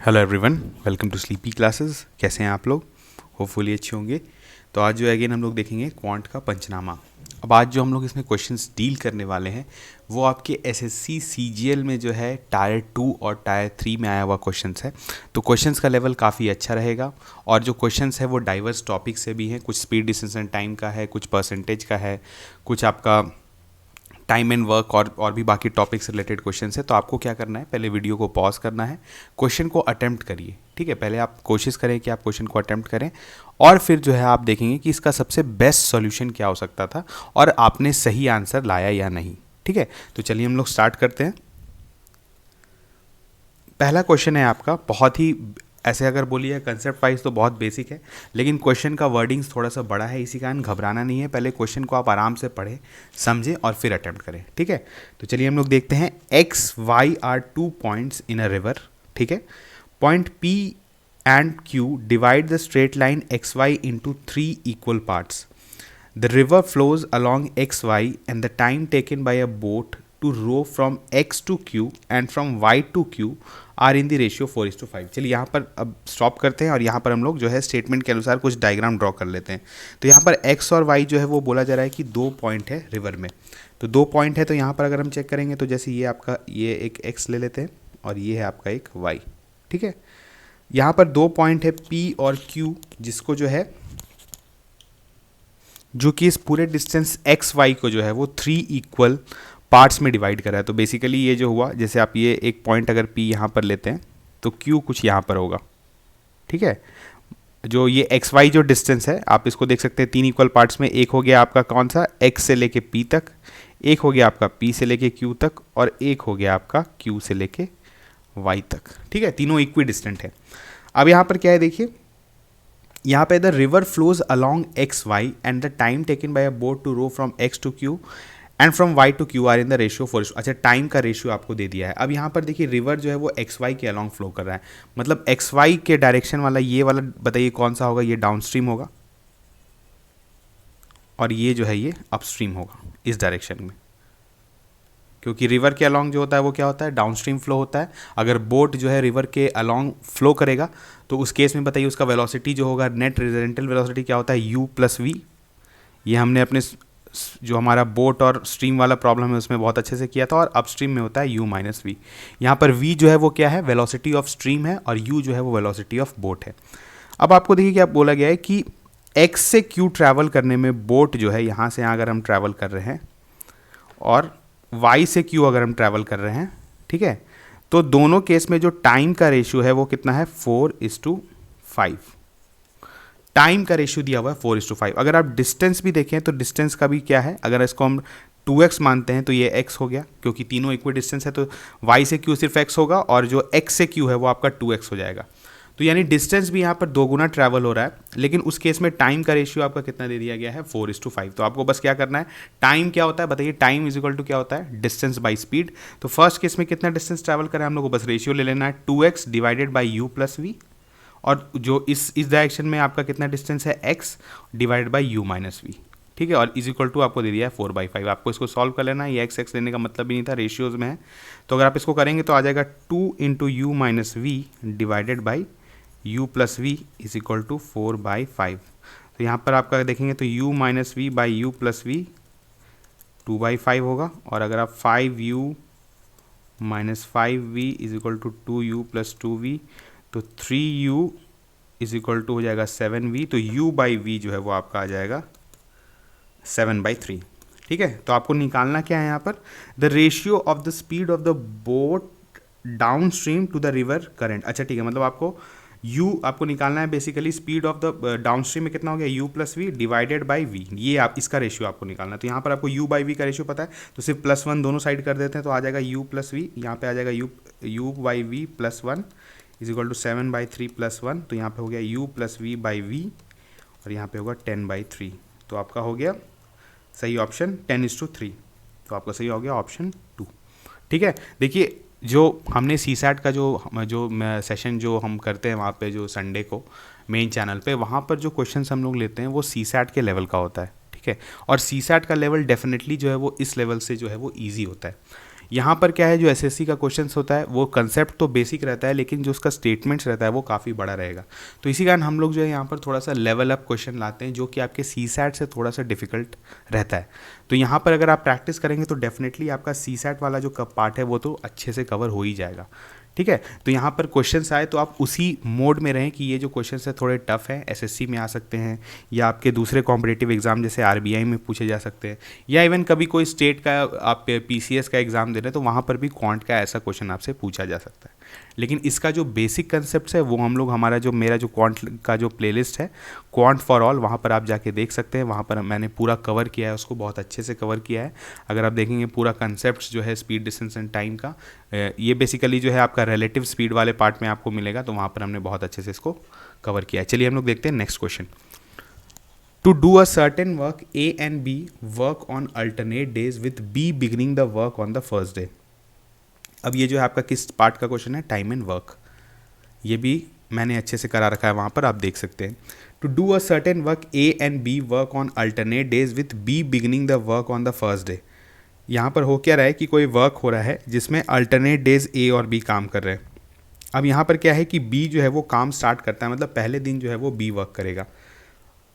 Hello everyone, welcome to Sleepy Classes. कैसे हैं आप लोग? होपफुली अच्छे होंगे। तो आज जो अगेन हम लोग देखेंगे क्वांट का पंचनामा। अब आज जो हम लोग इसमें क्वेश्चंस डील करने वाले हैं वो आपके एसएससी सीजीएल में जो है टायर 2 और टायर 3 में आया हुआ क्वेश्चंस है। तो क्वेश्चंस का लेवल काफ़ी अच्छा रहेगा और जो क्वेश्चंस है वो डाइवर्स टॉपिक से भी हैं। कुछ स्पीड, डिस्टेंस एंड टाइम का है, कुछ परसेंटेज का है, कुछ आपका टाइम एंड वर्क और भी बाकी टॉपिक से रिलेटेड क्वेश्चन है। तो आपको क्या करना है, पहले वीडियो को पॉज करना है, क्वेश्चन को अटेम्प्ट करिए। ठीक है, पहले आप कोशिश करें कि आप क्वेश्चन को अटेम्प्ट करें और फिर जो है आप देखेंगे कि इसका सबसे बेस्ट सॉल्यूशन क्या हो सकता था और आपने सही आंसर लाया या नहीं। ठीक है, तो चलिए हम लोग स्टार्ट करते हैं। पहला क्वेश्चन है आपका, बहुत ही ऐसे अगर बोलिए कंसेप्ट वाइज तो बहुत बेसिक है, लेकिन क्वेश्चन का वर्डिंग्स थोड़ा सा बड़ा है, इसी कारण घबराना नहीं है। पहले क्वेश्चन को आप आराम से पढ़ें, समझें और फिर अटेम्प्ट करें। ठीक है, तो चलिए हम लोग देखते हैं। X Y are 2 points in a river. ठीक है, point P and Q divide the straight line X Y into 3 equal parts. The river flows along XY and the time taken by a boat to row from X to Q and from Y to Q are in the ratio 4:5. चलिए यहाँ पर अब stop करते हैं और यहाँ पर हम लोग जो है स्टेटमेंट के अनुसार कुछ डायग्राम ड्रॉ कर लेते हैं। तो यहाँ पर X और Y जो है वो बोला जा रहा है कि 2 पॉइंट है रिवर में। तो 2 पॉइंट है, तो यहाँ पर अगर हम चेक करेंगे तो जैसे ये आपका ये एक X ले लेते हैं और ये है आपका एक Y। ठीक है, यहाँ पर 2 पॉइंट है P और Q, जिसको जो है जो कि इस पूरे डिस्टेंस एक्स वाई को जो है वो 3 इक्वल पार्ट्स में डिवाइड करा है। तो बेसिकली ये जो हुआ, जैसे आप ये एक पॉइंट अगर पी यहाँ पर लेते हैं तो क्यू कुछ यहाँ पर होगा। ठीक है, जो ये एक्स वाई जो डिस्टेंस है आप इसको देख सकते हैं 3 इक्वल पार्ट्स में। एक हो गया आपका कौन सा, एक्स से लेके पी तक, एक हो गया आपका पी से लेके क्यू तक और एक हो गया आपका क्यू से लेके वाई तक। ठीक है, तीनों इक्वी डिस्टेंट है। अब यहाँ पर क्या है देखिए, यहाँ पे the river flows along X Y and the time taken by a boat to row from X to Q and from Y to Q are in the ratio 4. अच्छा, टाइम का रेशियो आपको दे दिया है। अब यहाँ पर देखिए रिवर जो है वो एक्स वाई के अलॉन्ग फ्लो कर रहा है, मतलब एक्स वाई के डायरेक्शन वाला ये वाला बताइए कौन सा होगा, ये डाउन स्ट्रीम होगा और ये जो है ये अपस्ट्रीम होगा इस डायरेक्शन में, क्योंकि रिवर के अलॉन्ग जो होता है वो क्या होता है, डाउनस्ट्रीम फ्लो होता है। अगर बोट जो है रिवर के अलॉन्ग फ्लो करेगा तो उस केस में बताइए उसका वेलोसिटी जो होगा, नेट रेजिडेंटल वेलोसिटी क्या होता है, u प्लस वी। ये हमने अपने जो हमारा बोट और स्ट्रीम वाला प्रॉब्लम है उसमें बहुत अच्छे से किया था, और अपस्ट्रीम में होता है u माइनस वी। यहाँ पर v जो है वो क्या है, वेलोसिटी ऑफ स्ट्रीम है, और u जो है वो वेलोसिटी ऑफ बोट है। अब आपको देखिए क्या बोला गया है कि x से q ट्रैवल करने में बोट जो है यहाँ से यहाँ अगर हम ट्रैवल कर रहे हैं और y से q अगर हम ट्रैवल कर रहे हैं, ठीक है, तो दोनों केस में जो टाइम का रेशियो है वो कितना है, 4:5। टाइम का रेशियो दिया हुआ है 4:5। अगर आप डिस्टेंस भी देखें तो डिस्टेंस का भी क्या है, अगर इसको हम 2x मानते हैं तो ये x हो गया, क्योंकि तीनों इक्वल डिस्टेंस है, तो y से q सिर्फ x होगा और जो x से q है वो आपका 2x हो जाएगा। तो यानी डिस्टेंस भी यहाँ पर 2 गुना ट्रैवल हो रहा है, लेकिन उस केस में टाइम का रेशियो आपका कितना दे दिया गया है, 4:5। तो आपको बस क्या करना है, टाइम क्या होता है बताइए, टाइम इज इक्वल टू क्या होता है, डिस्टेंस बाई स्पीड। तो फर्स्ट केस में कितना डिस्टेंस ट्रैवल करें हम लोग को बस रेशियो ले लेना है, 2x divided by U plus V, और जो इस डायरेक्शन में आपका कितना डिस्टेंस है, x divided by U minus V. ठीक है, और इज इक्वल टू आपको दे दिया है 4/5। आपको इसको सॉल्व कर लेना है, ये x लेने का मतलब भी नहीं था, रेशियोज में है। तो अगर आप इसको करेंगे तो आ जाएगा 2 into U minus V divided by u plus V is equal to 4/5। तो यहाँ पर आपका देखेंगे तो u minus V by U plus V 2/5 होगा, और अगर आप 5u minus 5v is equal to 2u plus 2v, तो 3u इज इक्वल टू हो जाएगा 7v। तो u बाई वी जो है वो आपका आ जाएगा 7/3। ठीक है, तो आपको निकालना क्या है यहाँ पर, the ratio of the speed of the boat downstream to the river current. अच्छा ठीक है, मतलब आपको u आपको निकालना है basically, speed of the downstream में कितना हो गया, u plus V divided by V, ये आप इसका रेशियो आपको निकालना है। तो यहाँ पर आपको u बाई वी का रेशियो पता है, तो सिर्फ +1 दोनों साइड कर देते हैं, तो आ जाएगा u प्लस वी, यहाँ पे आ जाएगा u by V plus 1 is equal to 7/3 plus 1। तो यहाँ पे हो गया u plus V by V, और यहाँ पे होगा 10/3। तो आपका हो गया सही ऑप्शन 10:3। तो आपका सही हो गया ऑप्शन 2। ठीक है, देखिए जो हमने सी सैट का जो सेशन जो हम करते हैं वहाँ पे जो संडे को मेन चैनल पे, वहाँ पर जो क्वेश्चंस हम लोग लेते हैं वो सी सैट के लेवल का होता है। ठीक है, और सी सैट का लेवल डेफिनेटली जो है वो इस लेवल से जो है वो ईजी होता है। यहाँ पर क्या है, जो एसएससी का क्वेश्चन होता है वो कंसेप्ट तो बेसिक रहता है, लेकिन जो उसका स्टेटमेंट्स रहता है वो काफ़ी बड़ा रहेगा। तो इसी कारण हम लोग जो है यहाँ पर थोड़ा सा लेवल अप क्वेश्चन लाते हैं, जो कि आपके सीसैट से थोड़ा सा डिफिकल्ट रहता है। तो यहाँ पर अगर आप प्रैक्टिस करेंगे तो डेफिनेटली आपका सीसैट वाला जो पार्ट है वो तो अच्छे से कवर हो ही जाएगा। ठीक है, तो यहाँ पर क्वेश्चंस आए तो आप उसी मोड में रहें कि ये जो क्वेश्चंस है थोड़े टफ हैं, एसएससी में आ सकते हैं या आपके दूसरे कॉम्पिटिटिव एग्जाम जैसे आरबीआई में पूछे जा सकते हैं, या इवन कभी कोई स्टेट का आप पीसीएस का एग्जाम दे रहे हैं तो वहाँ पर भी क्वांट का ऐसा क्वेश्चन आपसे पूछा जा सकता है। लेकिन इसका जो बेसिक कंसेप्ट है वो हम लोग हमारा जो मेरा जो क्वांट का जो प्लेलिस्ट है क्वांट फॉर ऑल, वहाँ पर आप जाके देख सकते हैं। वहाँ पर मैंने पूरा कवर किया है, उसको बहुत अच्छे से कवर किया है। अगर आप देखेंगे पूरा कंसेप्ट जो है स्पीड, डिस्टेंस एंड टाइम का, ये बेसिकली जो है आपका रिलेटिव स्पीड वाले पार्ट में आपको मिलेगा, तो वहाँ पर हमने बहुत अच्छे से इसको कवर किया है। चलिए हम लोग देखते हैं next question. To do a certain work A and B work on alternate days with B beginning the work on the first day. अब ये जो है आपका किस पार्ट का क्वेश्चन है, टाइम एंड वर्क। ये भी मैंने अच्छे से करा रखा है, वहाँ पर आप देख सकते हैं। To do a certain work A and B work on alternate days with B beginning the work on the first day. यहाँ पर हो क्या रहा है कि कोई वर्क हो रहा है जिसमें अल्टरनेट डेज ए और बी काम कर रहे हैं। अब यहाँ पर क्या है कि बी जो है वो काम स्टार्ट करता है, मतलब पहले दिन जो है वो बी वर्क करेगा।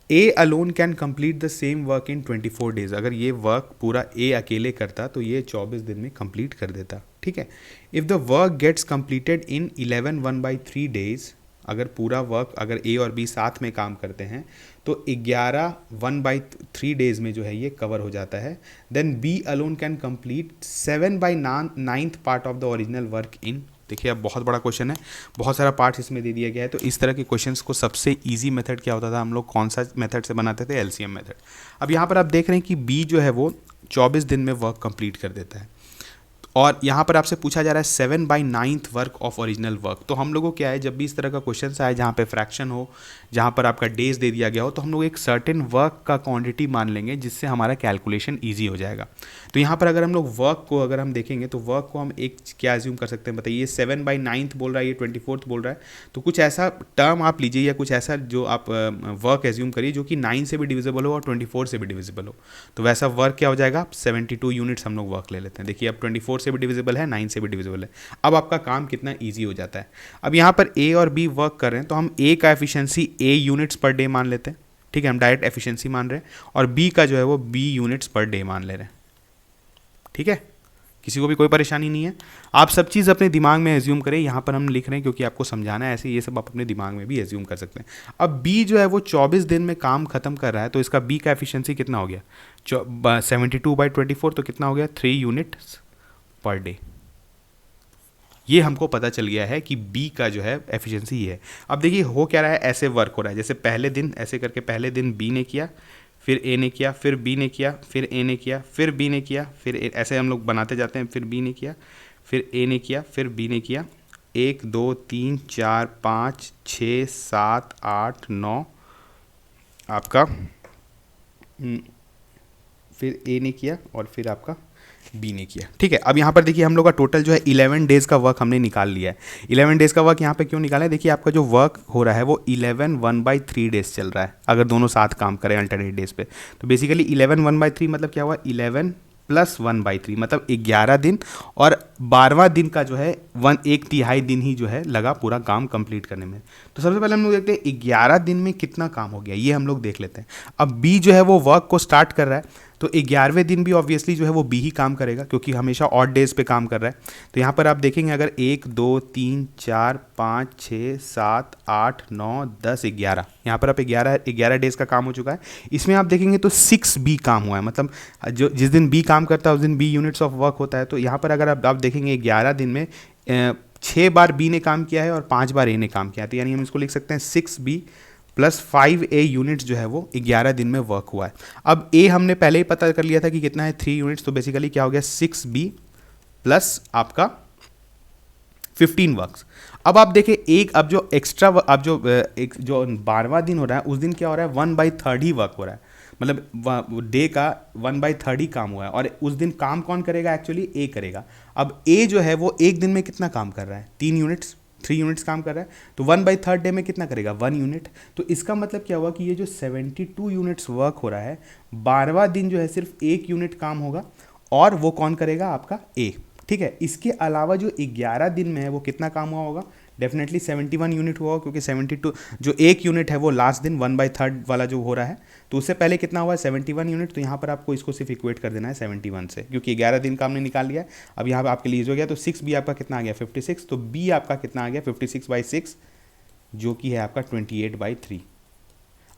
A alone can complete the same work in 24 days. अगर ये वर्क पूरा ए अकेले करता तो ये 24 दिन में कंप्लीट कर देता। ठीक है, if the work gets completed in 11 1/3 days, अगर पूरा वर्क अगर ए और बी साथ में काम करते हैं तो 11 1/3 डेज में जो है ये कवर हो जाता है। Then B alone can complete 7/9 part of the original work in. देखिए अब बहुत बड़ा क्वेश्चन है, बहुत सारा पार्ट इसमें दे दिया गया है। तो इस तरह के क्वेश्चंस को सबसे इजी मेथड क्या होता था, हम लोग कौन सा मेथड से बनाते थे, एलसीएम मेथड। अब यहाँ पर आप देख रहे हैं कि बी जो है वो 24 दिन में वर्क कंप्लीट कर देता है, और यहाँ पर आपसे पूछा जा रहा है 7/9 वर्क ऑफ ओरिजिनल वर्क। तो हम लोगों क्या है, जब भी इस तरह का क्वेश्चन आए जहाँ पे फ्रैक्शन हो, जहाँ पर आपका डेज दे दिया गया हो, तो हम लोग एक सर्टेन वर्क का क्वांटिटी मान लेंगे जिससे हमारा कैलकुलेशन इजी हो जाएगा। तो यहाँ पर अगर हम लोग वर्क को अगर हम देखेंगे तो वर्क को हम एक क्या एज्यूम कर सकते हैं, बताइए। 7/9 बोल रहा है, ये 24 बोल रहा है, तो कुछ ऐसा टर्म आप लीजिए या कुछ ऐसा जो आप वर्क एज्यूम करिए जो कि 9 से भी डिविजिबल हो और 24 से भी डिविजिबल हो। तो वैसा वर्क क्या हो जाएगा, 72 यूनिट्स हम लोग वर्क ले लेते हैं। देखिए अब 24 से भी डिविजिबल है, 9 से भी डिविजिबल है। अब आपका काम कितना ईजी हो जाता है। अब यहाँ पर ए और बी वर्क कर रहे हैं तो हम ए का efficiency a units per day मान लेते हैं। ठीक है, हम डायरेक्ट एफिशिएंसी मान रहे हैं, और बी का जो है वो बी यूनिट्स पर डे मान ले रहे हैं। ठीक है, किसी को भी कोई परेशानी नहीं है। आप सब चीज़ अपने दिमाग में एज्यूम करें, यहाँ पर हम लिख रहे हैं क्योंकि आपको समझाना है, ऐसे ये सब आप अपने दिमाग में भी एज्यूम कर सकते हैं। अब बी जो है वो 24 दिन में काम खत्म कर रहा है, तो इसका बी का एफिशिएंसी कितना हो गया, 72/24, तो कितना हो गया, 3 यूनिट्स पर डे। ये हमको पता चल गया है कि बी का जो है एफिशिएंसी ये है। अब देखिए हो क्या रहा है, ऐसे वर्क हो रहा है जैसे पहले दिन ऐसे करके, पहले दिन बी ने किया, फिर ए ने किया, फिर बी ने किया, फिर ए ने किया, फिर बी ने किया, फिर ऐसे हम लोग बनाते जाते हैं। फिर बी ने किया, फिर ए ने किया, फिर बी ने किया। 1 2 3 4 5 6 7 8 9 आपका, फिर ए ने किया और फिर आपका बी ने किया। ठीक है, अब यहाँ पर देखिए हम लोग का टोटल जो है 11 डेज का वर्क हमने निकाल लिया है। 11 डेज का वर्क यहाँ पे क्यों निकाला है, देखिए आपका जो वर्क हो रहा है वो 11 1/3 डेज चल रहा है, अगर दोनों साथ काम करें अल्टरनेट डेज पे। तो बेसिकली 11 1/3 मतलब क्या हुआ, 11 + 1/3 मतलब 11 दिन, और 12वां दिन का जो है 1/3 दिन ही जो है लगा पूरा काम कंप्लीट करने में। तो सबसे पहले हम लोग देखते हैं 11 दिन में कितना काम हो गया, ये हम लोग देख लेते हैं। अब बी जो है वो वर्क को स्टार्ट कर रहा है, तो 11वें दिन भी ऑब्वियसली जो है वो बी ही काम करेगा क्योंकि हमेशा ऑड डेज पे काम कर रहा है। तो यहाँ पर आप देखेंगे अगर 1 2 3 4 5 6 7 8 9 10 11, यहाँ पर आप 11 डेज का काम हो चुका है। इसमें आप देखेंगे तो 6 बी काम हुआ है, मतलब जो जिस दिन बी काम करता है उस दिन बी यूनिट्स ऑफ वर्क होता है। तो यहाँ पर अगर आप देखेंगे 11 दिन में 6 बार बी ने काम किया है और 5 बार ए ने काम किया है। तो यानी हम इसको लिख सकते हैं 6B + 5A यूनिट्स जो है वो 11 दिन में वर्क हुआ है। अब ए हमने पहले ही पता कर लिया था कि कितना है, 3 यूनिट्स। तो बेसिकली क्या हो गया, 6B + आपका 15 वर्क्स। अब आप देखें एक, अब जो एक्स्ट्रा, अब जो 12वां दिन हो रहा है उस दिन क्या हो रहा है, 1/3 ही वर्क हो रहा है, मतलब डे का 1/3 ही काम हुआ है। और उस दिन काम कौन करेगा, एक्चुअली ए करेगा। अब ए जो है वो एक दिन में कितना काम कर रहा है, 3 यूनिट्स काम कर रहा है। तो 1/3 डे में कितना करेगा, 1 यूनिट। तो इसका मतलब क्या हुआ कि ये जो 72 यूनिट्स वर्क हो रहा है, 12वां दिन जो है सिर्फ 1 यूनिट काम होगा, और वो कौन करेगा, आपका ए। ठीक है। इसके अलावा जो 11 दिन में है वो कितना काम हुआ होगा, डेफिनेटली 71 यूनिट हुआ होगा, क्योंकि 72 जो एक यूनिट है वो लास्ट दिन 1/3 वाला जो हो रहा है, तो उससे पहले कितना हुआ है 71 यूनिट। तो यहाँ पर आपको इसको सिर्फ इक्वेट कर देना है 71 से, क्योंकि 11 दिन का हमने निकाल लिया है। अब यहाँ पर आपके लिए हो गया, तो 6 बी आपका कितना आ गया 56, तो बी आपका कितना आ गया 56/6, जो कि है आपका 28/3।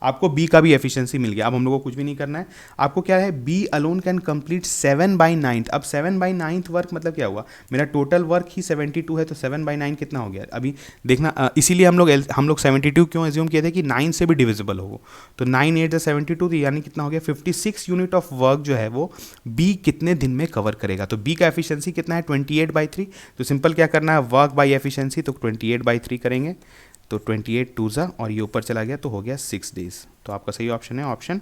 आपको बी का भी एफिशिएंसी मिल गया। अब हम लोग को कुछ भी नहीं करना है, आपको क्या है, बी अलोन कैन कंप्लीट 7/9। अब 7/9 वर्क मतलब क्या हुआ, मेरा टोटल वर्क ही 72 है, तो 7/9 कितना हो गया अभी देखना। इसीलिए हम लोग 72 क्यों एज्यूम किए थे कि 9 से भी डिविजिबल हो, तो 9 8 72, तो यानी कितना हो गया 56 यूनिट ऑफ वर्क जो है वो बी कितने दिन में कवर करेगा। तो बी का एफिशिएंसी कितना है 28/3। तो सिंपल क्या करना है, वर्क बाई एफिशिएंसी, तो 28/3 करेंगे, तो 28 2 ज़ा, और ये ऊपर चला गया तो हो गया 6 डेज। तो आपका सही ऑप्शन है ऑप्शन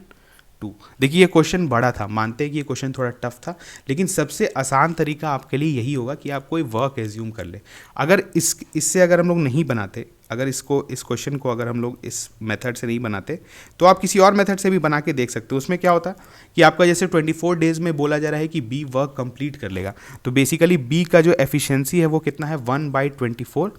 2। देखिए ये क्वेश्चन बड़ा था, मानते हैं कि ये क्वेश्चन थोड़ा टफ था, लेकिन सबसे आसान तरीका आपके लिए यही होगा कि आप कोई वर्क एज्यूम कर ले। अगर इससे अगर हम लोग नहीं बनाते, अगर इस क्वेश्चन को अगर हम लोग इस मेथड से नहीं बनाते, तो आप किसी और मेथड से भी बना के देख सकते हो। उसमें क्या होता है कि आपका जैसे 24 डेज में बोला जा रहा है कि बी वर्क कंप्लीट कर लेगा, तो बेसिकली बी का जो एफिशिएंसी है वो कितना है 1/24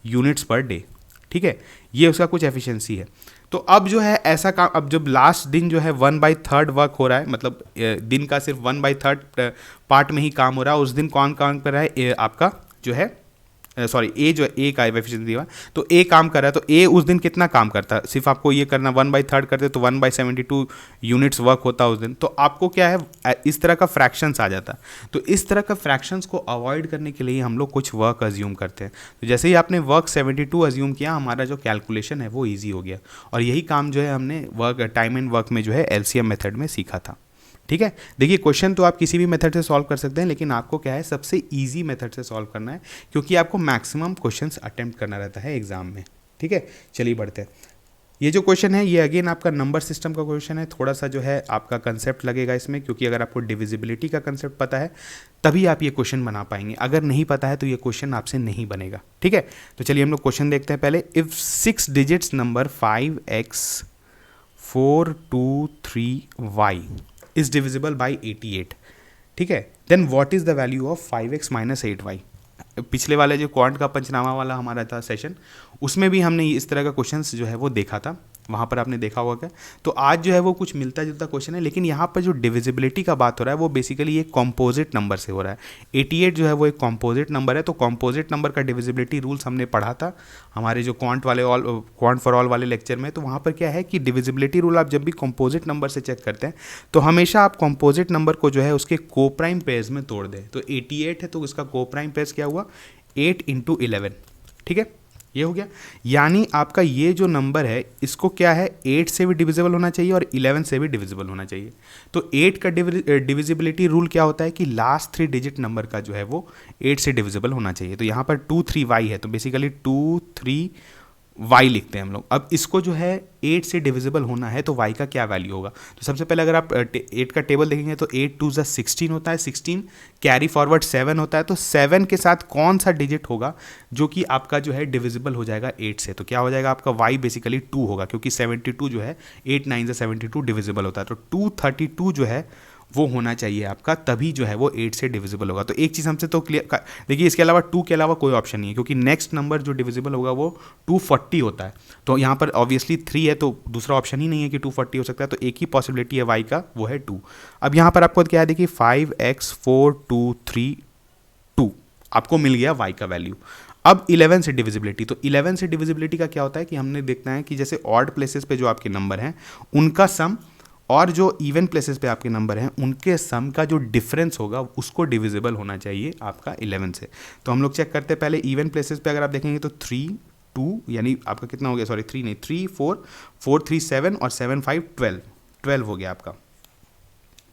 यूनिट्स पर डे। ठीक है, ये उसका कुछ एफिशिएंसी है। तो अब जो है ऐसा काम, अब जब लास्ट दिन जो है 1/3 वर्क हो रहा है, मतलब दिन का सिर्फ 1/3 पार्ट में ही काम हो रहा है, उस दिन कौन काम कर रहा है, आपका जो है सॉरी ए, जो ए का एफिशिएंसी हुआ, तो ए काम कर रहा है, तो ए उस दिन कितना काम करता है, सिर्फ आपको ये करना 1/3 करते तो 1/72 यूनिट्स वर्क होता है उस दिन। तो आपको क्या है, इस तरह का फ्रैक्शंस आ जाता। तो इस तरह का फ्रैक्शंस को अवॉइड करने के लिए हम लोग कुछ वर्क अज्यूम करते हैं। तो जैसे ही आपने वर्क 72 अज्यूम किया, हमारा जो कैलकुलेशन है वो ईजी हो गया, और यही काम जो है हमने वर्क टाइम एंड वर्क में जो है एलसीएम मेथड में सीखा था। ठीक है, देखिए क्वेश्चन तो आप किसी भी मेथड से सॉल्व कर सकते हैं, लेकिन आपको क्या है सबसे इजी मेथड से सॉल्व करना है, क्योंकि आपको मैक्सिमम क्वेश्चंस अटेम्प्ट करना रहता है एग्जाम में। ठीक है, चलिए बढ़ते हैं। ये जो क्वेश्चन है ये अगेन आपका नंबर सिस्टम का क्वेश्चन है। थोड़ा सा जो है आपका कंसेप्ट लगेगा इसमें, क्योंकि अगर आपको डिविजिबिलिटी का कंसेप्ट पता है तभी आप ये क्वेश्चन बना पाएंगे, अगर नहीं पता है तो ये क्वेश्चन आपसे नहीं बनेगा। ठीक है, तो चलिए हम लोग क्वेश्चन देखते हैं पहले। If 6 digits number 5x 423y is divisible by 88, ठीक है, then what is the value of 5x - 8y। पिछले वाले जो क्वांट का पंचनामा वाला हमारा था सेशन, उसमें भी हमने इस तरह का क्वेश्चंस जो है वो देखा था, वहाँ पर आपने देखा होगा क्या। तो आज जो है वो कुछ मिलता जुलता क्वेश्चन है, लेकिन यहाँ पर जो डिविजिबिलिटी का बात हो रहा है वो बेसिकली एक कॉम्पोजिट नंबर से हो रहा है। 88 जो है वो एक कॉम्पोजिट नंबर है, तो कॉम्पोजिट नंबर का डिविजिबिलिटी रूल्स हमने पढ़ा था हमारे जो क्वांट फॉर ऑल वाले लेक्चर में। तो वहाँ पर क्या है कि डिविजिबिलिटी रूल आप जब भी कॉम्पोजिट नंबर से चेक करते हैं तो हमेशा आप कॉम्पोजिट नंबर को जो है उसके कोप्राइम पेयर्स में तोड़ दें। तो 88 है तो इसका कोप्राइम पेयर्स क्या हुआ 8 × 11, ठीक है, ये हो गया। यानी आपका ये जो नंबर है इसको क्या है 8 से भी डिविजिबल होना चाहिए और 11 से भी डिविजिबल होना चाहिए। तो 8 का डिविजिबिलिटी रूल क्या होता है कि लास्ट 3 डिजिट नंबर का जो है वो 8 से डिविजिबल होना चाहिए। तो यहाँ पर 23y है, तो बेसिकली 23y लिखते हैं हम लोग। अब इसको जो है 8 से डिविजिबल होना है तो y का क्या वैल्यू होगा। तो सबसे पहले अगर आप 8 का टेबल देखेंगे तो 8 2 16 होता है, 16 कैरी फॉरवर्ड 7 होता है, तो 7 के साथ कौन सा डिजिट होगा जो कि आपका जो है डिविजिबल हो जाएगा 8 से। तो क्या हो जाएगा आपका y बेसिकली 2 होगा, क्योंकि 72 जो है 8 9 72 डिविजिबल होता है, तो 232 जो है वो होना चाहिए आपका, तभी जो है वो 8 से डिविजिबल होगा। तो एक चीज़ हमसे तो क्लियर देखिए, इसके अलावा 2 के अलावा कोई ऑप्शन नहीं है, क्योंकि नेक्स्ट नंबर जो डिविजिबल होगा वो 240 होता है। तो यहाँ पर ऑब्वियसली 3 है, तो दूसरा ऑप्शन ही नहीं है कि 240 हो सकता है, तो एक ही पॉसिबिलिटी है y का, वो है 2। अब यहाँ पर आपको क्या है, देखिए 5x 423 आपको मिल गया y का वैल्यू। अब 11 से डिविजिबिलिटी, तो 11 से डिविजिबिलिटी का क्या होता है कि हमने देखना है कि जैसे ऑड प्लेसेस पे जो आपके नंबर हैं उनका सम और जो इवन प्लेसेस पे आपके नंबर हैं उनके सम का जो डिफरेंस होगा उसको डिविजिबल होना चाहिए आपका 11 से। तो हम लोग चेक करते हैं पहले इवन प्लेसेस पे, अगर आप देखेंगे तो 3 2 यानी आपका कितना हो गया, सॉरी 3 नहीं 3 4 4 3 7 और 7 5 12 हो गया आपका,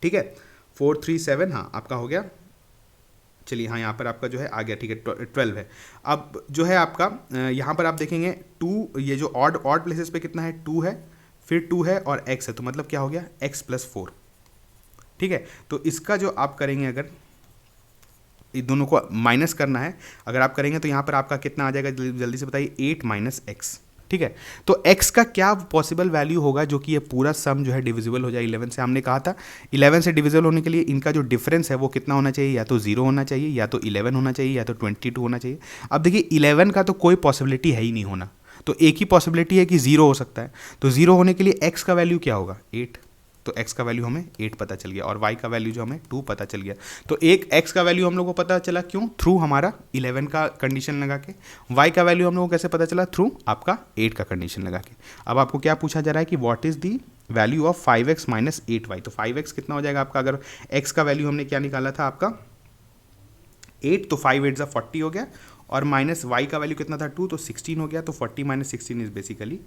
ठीक है 4 3 7 हाँ आपका हो गया। चलिए हाँ यहाँ पर आपका जो है आ गया, ठीक है 12 है। अब जो है आपका यहाँ पर आप देखेंगे 2, ये जो ऑड प्लेसेस पे कितना है 2 है, फिर 2 है और x है, तो मतलब क्या हो गया x + 4, ठीक है। तो इसका जो आप करेंगे, अगर इन दोनों को माइनस करना है अगर आप करेंगे तो यहाँ पर आपका कितना आ जाएगा, जल्दी से बताइए 8 - x, ठीक है। तो x का क्या पॉसिबल वैल्यू होगा जो कि ये पूरा सम जो है डिविजिबल हो जाए 11 से। हमने कहा था 11 से डिविजिबल होने के लिए इनका जो डिफरेंस है वो कितना होना चाहिए, या तो 0 होना चाहिए, या तो 11 होना चाहिए, या तो 22 होना चाहिए। अब देखिए 11 का तो कोई पॉसिबिलिटी है ही नहीं होना, तो एक ही पॉसिबिलिटी है कि 0 हो सकता है। तो 0 होने के लिए x का वैल्यू क्या होगा, 8। तो x का वैल्यू हमें 8 पता चल गया और y का वैल्यू जो हमें 2 पता चल गया। तो एक x का वैल्यू हम लोग को पता चला क्यों, थ्रू हमारा 11 का कंडीशन लगा के। y का वैल्यू हम लोग को कैसे पता चला, थ्रू आपका 8 का कंडीशन लगा के। अब आपको क्या पूछा जा रहा है कि what is the value of 5x minus 8y। तो 5x कितना हो जाएगा आपका, अगर x का वैल्यू हमने क्या निकाला था आपका 8, तो 5 8 40 हो गया, और माइनस y का वैल्यू कितना था 2, तो 16 हो गया। तो 40 माइनस 16 इज बेसिकली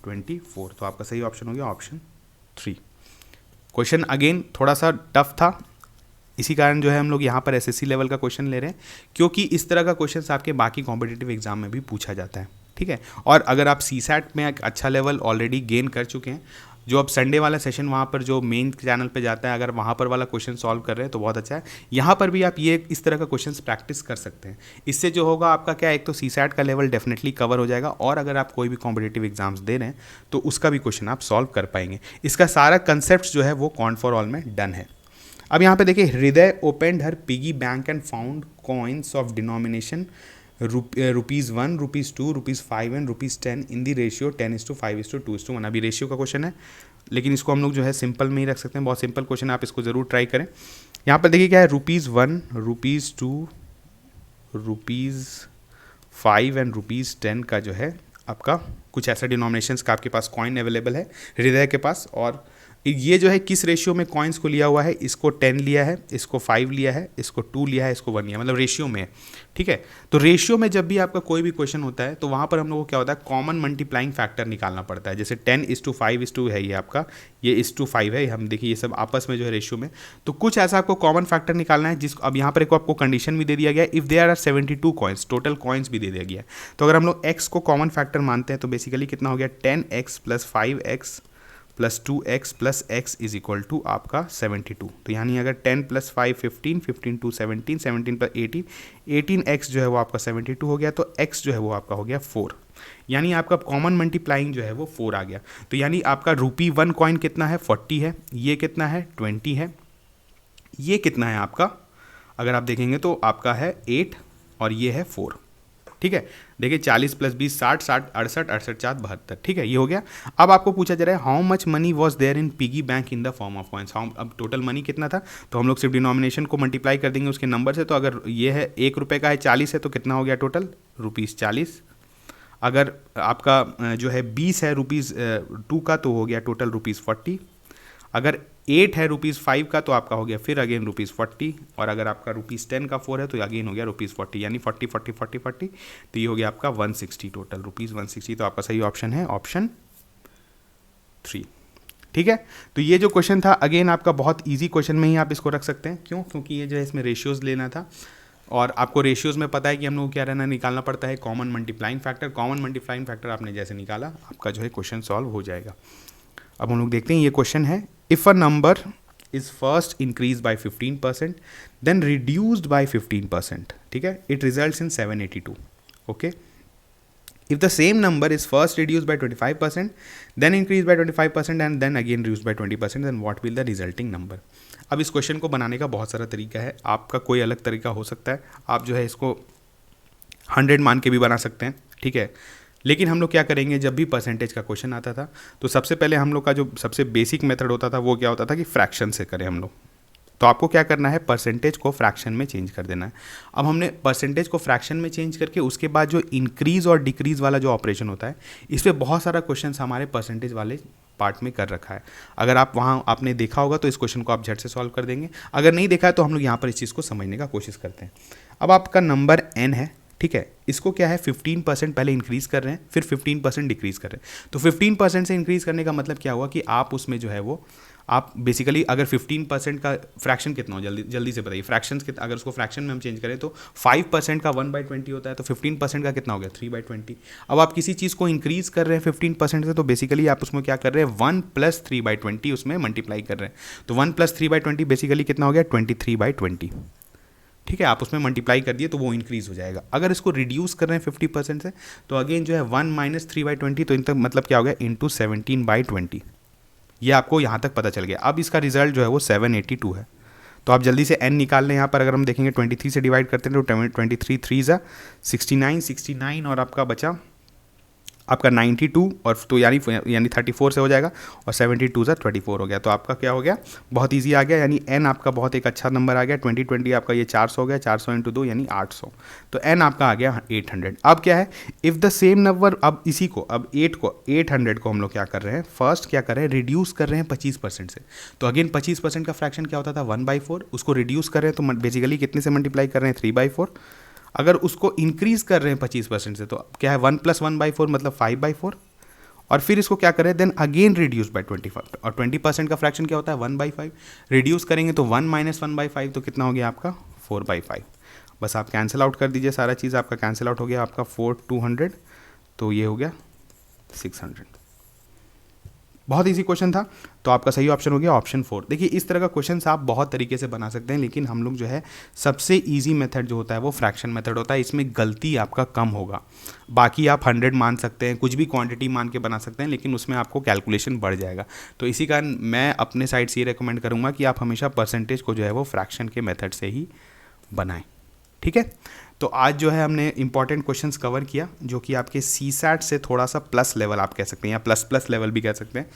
24। तो आपका सही ऑप्शन हो गया ऑप्शन 3। क्वेश्चन अगेन थोड़ा सा टफ था, इसी कारण जो है हम लोग यहाँ पर एसएससी लेवल का क्वेश्चन ले रहे हैं, क्योंकि इस तरह का क्वेश्चन आपके बाकी कॉम्पिटिटिव एग्जाम में भी पूछा जाता है, ठीक है। और अगर आप सीसैट में एक अच्छा लेवल ऑलरेडी गेन कर चुके हैं, जो अब संडे वाला सेशन वहाँ पर जो मेन चैनल पे जाता है, अगर वहाँ पर वाला क्वेश्चन सॉल्व कर रहे हैं तो बहुत अच्छा है। यहाँ पर भी आप ये इस तरह का क्वेश्चंस प्रैक्टिस कर सकते हैं। इससे जो होगा आपका क्या, एक तो सीसैट का लेवल डेफिनेटली कवर हो जाएगा, और अगर आप कोई भी कॉम्पिटिटिव एग्जाम्स दे रहे हैं तो उसका भी क्वेश्चन आप सॉल्व कर पाएंगे। इसका सारा कंसेप्ट जो है वो कॉन्ट फॉर ऑल में डन है। अब यहाँ पे देखिए, हृदय opened her piggy bank and found coins of denomination ₹1, ₹2, ₹5 and ₹10 in the ratio 10:5:2:1। अभी रेशियो का क्वेश्चन है, लेकिन इसको हम लोग जो है सिंपल में ही रख सकते हैं। बहुत सिंपल क्वेश्चन है, आप इसको जरूर ट्राई करें। यहाँ पर देखिए क्या है, ₹1, ₹2, ₹5 एंड ₹10 का जो है आपका कुछ ऐसा डिनोमिनेशंस का आपके पास कॉइन अवेलेबल है हृदय के पास, और ये जो है किस रेशियो में कॉइन्स को लिया हुआ है, इसको 10 लिया है, इसको 5 लिया है, इसको 2 लिया है, इसको 1 लिया, मतलब रेशियो में है, ठीक है। तो रेशियो में जब भी आपका कोई भी क्वेश्चन होता है तो वहाँ पर हम लोग को क्या होता है, कॉमन मल्टीप्लाइंग फैक्टर निकालना पड़ता है। जैसे 10:5:2 है ये आपका, ये 1:5 है, हम देखिए ये सब आपस में जो है रेशियो में, तो कुछ ऐसा आपको कॉमन फैक्टर निकालना है जिसको अब यहाँ पर एक आपको कंडीशन भी दे दिया गया है, if there are 72 coins, total coins भी दे दिया गया है। तो अगर हम लोग x को कॉमन फैक्टर मानते हैं तो बेसिकली कितना हो गया, 10x + 5x + 2x + x is equal to आपका 72। तो यानी अगर 10 + 5 15, 15 2 17, 17 + 18, 18x जो है वो आपका 72 हो गया, तो x जो है वो आपका हो गया 4। यानी आपका कॉमन मल्टीप्लाइंग जो है वो 4 आ गया। तो यानी आपका ₹1 कॉइन कितना है, 40 है, ये कितना है 20 है, ये कितना है आपका, अगर आप देखेंगे तो आपका है 8 और ये है 4, ठीक है। देखिए 40 + 20 60, 60 68, 68 4 72, ठीक है, ये हो गया। अब आपको पूछा जा रहा है how much money was there in piggy bank in the form of coins. अब टोटल मनी कितना था, तो हम लोग सिर्फ डिनोमिनेशन को मल्टीप्लाई कर देंगे उसके नंबर से। तो अगर ये है ₹1 का है 40 है, तो कितना हो गया टोटल, ₹40। अगर आपका जो है 20 है ₹2 का, तो हो गया टोटल ₹40। अगर 8 है ₹5 का, तो आपका हो गया फिर अगेन ₹40, और अगर आपका ₹10 का 4 है तो अगेन हो गया ₹40, यानी 40 40 40 40, तो ये हो गया आपका 160 टोटल, ₹160। तो आपका सही ऑप्शन है ऑप्शन 3, ठीक है। तो ये जो क्वेश्चन था अगेन आपका बहुत ईजी क्वेश्चन में ही आप इसको रख सकते हैं। क्यों, क्योंकि ये जो है इसमें रेशियोज लेना था, और आपको रेशियोज में पता है कि हम लोग क्या रहना निकालना पड़ता है, common multiplying factor. Common multiplying factor आपने जैसे निकाला, आपका जो है क्वेश्चन सॉल्व हो जाएगा। अब हम लोग देखते हैं, ये क्वेश्चन है, if a number is first increase by 15% then reduced by 15%, ठीक है, it results in 782, okay. If the same number is first reduced by 25% then increase by 25% and then again reduced by 20%, then what will the resulting number. अब इस question को बनाने का बहुत सारा तरीका है, आपका कोई अलग तरीका हो सकता है, आप जो है इसको 100 मान के भी बना सकते हैं, ठीक है। लेकिन हम लोग क्या करेंगे, जब भी परसेंटेज का क्वेश्चन आता था तो सबसे पहले हम लोग का जो सबसे बेसिक मेथड होता था वो क्या होता था कि फ्रैक्शन से करें हम लोग। तो आपको क्या करना है, परसेंटेज को फ्रैक्शन में चेंज कर देना है। अब हमने परसेंटेज को फ्रैक्शन में चेंज करके उसके बाद जो इंक्रीज़ और डिक्रीज़ वाला जो ऑपरेशन होता है, इस पर बहुत सारा क्वेश्चन हमारे परसेंटेज वाले पार्ट में कर रखा है। अगर आप वहाँ आपने देखा होगा तो इस क्वेश्चन को आप झट से सॉल्व कर देंगे, अगर नहीं देखा है तो हम लोग यहाँ पर इस चीज़ को समझने का कोशिश करते हैं। अब आपका नंबर n है, ठीक है, इसको क्या है 15% पहले इंक्रीज़ कर रहे हैं, फिर 15% डिक्रीज़ कर रहे हैं। तो 15% से इंक्रीज़ करने का मतलब क्या हुआ कि आप उसमें जो है वो आप बेसिकली अगर 15% का फ्रैक्शन कितना हो, जल्दी से बताइए, फ्रैक्शन अगर उसको फ्रैक्शन में हम चेंज करें तो 5% का 1/20 होता है, तो 15% का कितना हो गया 3/20। अब आप किसी चीज़ को इंक्रीज़ कर रहे हैं 15% से, तो बेसिकली आप उसमें क्या कर रहे हैं 1 + 3/20 उसमें मल्टीप्लाई कर रहे हैं। तो 1 + 3/20 बेसिकली कितना हो गया 23/20, ठीक है, आप उसमें मल्टीप्लाई कर दिए तो वो इंक्रीज़ हो जाएगा। अगर इसको रिड्यूस कर रहे हैं 50% से तो अगेन जो है 1 माइनस 3/20, तो इन तक मतलब क्या हो गया, इंटू 17/20। ये आपको यहाँ तक पता चल गया। अब इसका रिजल्ट जो है वो 782 है। तो आप जल्दी से n निकाल लें। यहाँ पर अगर हम देखेंगे 23 से डिवाइड करते हैं तो 23 3 ज़ा 69 और आपका बचा आपका 92, और तो यानी 34 से हो जाएगा, और 72 ज़ा 24 हो गया। तो आपका क्या हो गया, बहुत इजी आ गया, यानी n आपका बहुत एक अच्छा नंबर आ गया। 2020 आपका ये 400 हो गया, 400 इंटू 2 यानी 800, तो n आपका आ गया 800। अब क्या है, इफ़ द सेम नंबर, अब इसी को, अब 800 को हम लोग क्या कर रहे हैं, फर्स्ट क्या कर रहे हैं, रिड्यूस कर रहे हैं 25% से। तो अगेन 25% का फ्रैक्शन क्या होता था, 1/4, उसको रिड्यूस कर रहे हैं तो बेसिकली कितने से मल्टीप्लाई कर रहे हैं, 3/4। अगर उसको इंक्रीज कर रहे हैं 25% से तो क्या है, 1 + 1/4 मतलब 5/4, और फिर इसको क्या करें, देन अगेन रिड्यूस बाय 25, और 20% का फ्रैक्शन क्या होता है, 1/5। रिड्यूस करेंगे तो 1 - 1/5 तो कितना हो गया आपका, 4/5। बस आप कैंसिल आउट कर दीजिए, सारा चीज़ आपका कैंसिल आउट हो गया, आपका 4 200, तो ये हो गया 600। बहुत इजी क्वेश्चन था, तो आपका सही ऑप्शन हो गया ऑप्शन 4। देखिए इस तरह का क्वेश्चन आप बहुत तरीके से बना सकते हैं, लेकिन हम लोग जो है सबसे इजी मेथड जो होता है वो फ्रैक्शन मेथड होता है। इसमें गलती आपका कम होगा। बाकी आप 100 मान सकते हैं, कुछ भी क्वांटिटी मान के बना सकते हैं, लेकिन उसमें आपको कैलकुलेशन बढ़ जाएगा। तो इसी कारण मैं अपने साइड से ये रिकमेंड करूँगा कि आप हमेशा परसेंटेज को जो है वो फ्रैक्शन के मेथड से ही बनाएं। ठीक है, तो आज जो है हमने इंपॉर्टेंट क्वेश्चंस कवर किया, जो कि आपके सीसैट से थोड़ा सा प्लस लेवल आप कह सकते हैं, या प्लस प्लस लेवल भी कह सकते हैं।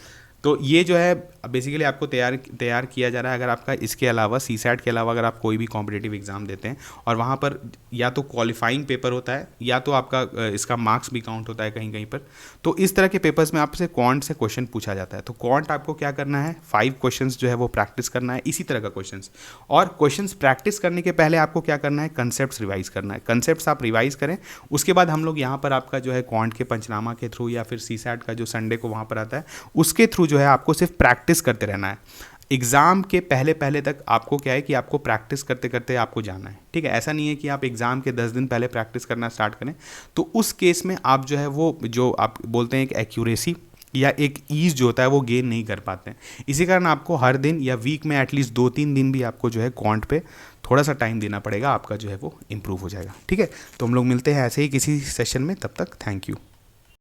तो ये जो है बेसिकली आपको तैयार किया जा रहा है। अगर आपका इसके अलावा, सीसैट के अलावा, अगर आप कोई भी कॉम्पिटिटिव एग्जाम देते हैं और वहाँ पर या तो क्वालिफाइंग पेपर होता है या तो आपका इसका मार्क्स भी काउंट होता है कहीं कहीं पर, तो इस तरह के पेपर्स में आपसे क्वांट से क्वेश्चन पूछा जाता है। तो क्वांट आपको क्या करना है, 5 क्वेश्चंस जो है वो प्रैक्टिस करना है, इसी तरह का क्वेश्चंस। और क्वेश्चंस प्रैक्टिस करने के पहले आपको क्या करना है, कंसेप्ट रिवाइज करना है। कंसेप्ट आप रिवाइज करें, उसके बाद हम लोग यहाँ पर आपका जो है क्वांट के पंचनामा के थ्रू या फिर सीसैट का जो संडे को वहाँ पर आता है उसके थ्रू जो है आपको सिर्फ प्रैक्टिस करते रहना है। एग्ज़ाम के पहले तक आपको क्या है कि आपको प्रैक्टिस करते करते आपको जाना है। ठीक है, ऐसा नहीं है कि आप एग्ज़ाम के 10 दिन पहले प्रैक्टिस करना स्टार्ट करें, तो उस केस में आप जो है वो जो आप बोलते हैं एक एक्यूरेसी या एक ईज जो होता है वो गेन नहीं कर पाते हैं। इसी कारण आपको हर दिन या वीक में एटलीस्ट 2-3 दिन भी आपको जो है क्वांट पे थोड़ा सा टाइम देना पड़ेगा, आपका जो है वो इम्प्रूव हो जाएगा। ठीक है, तो हम लोग मिलते हैं ऐसे ही किसी सेशन में, तब तक थैंक यू।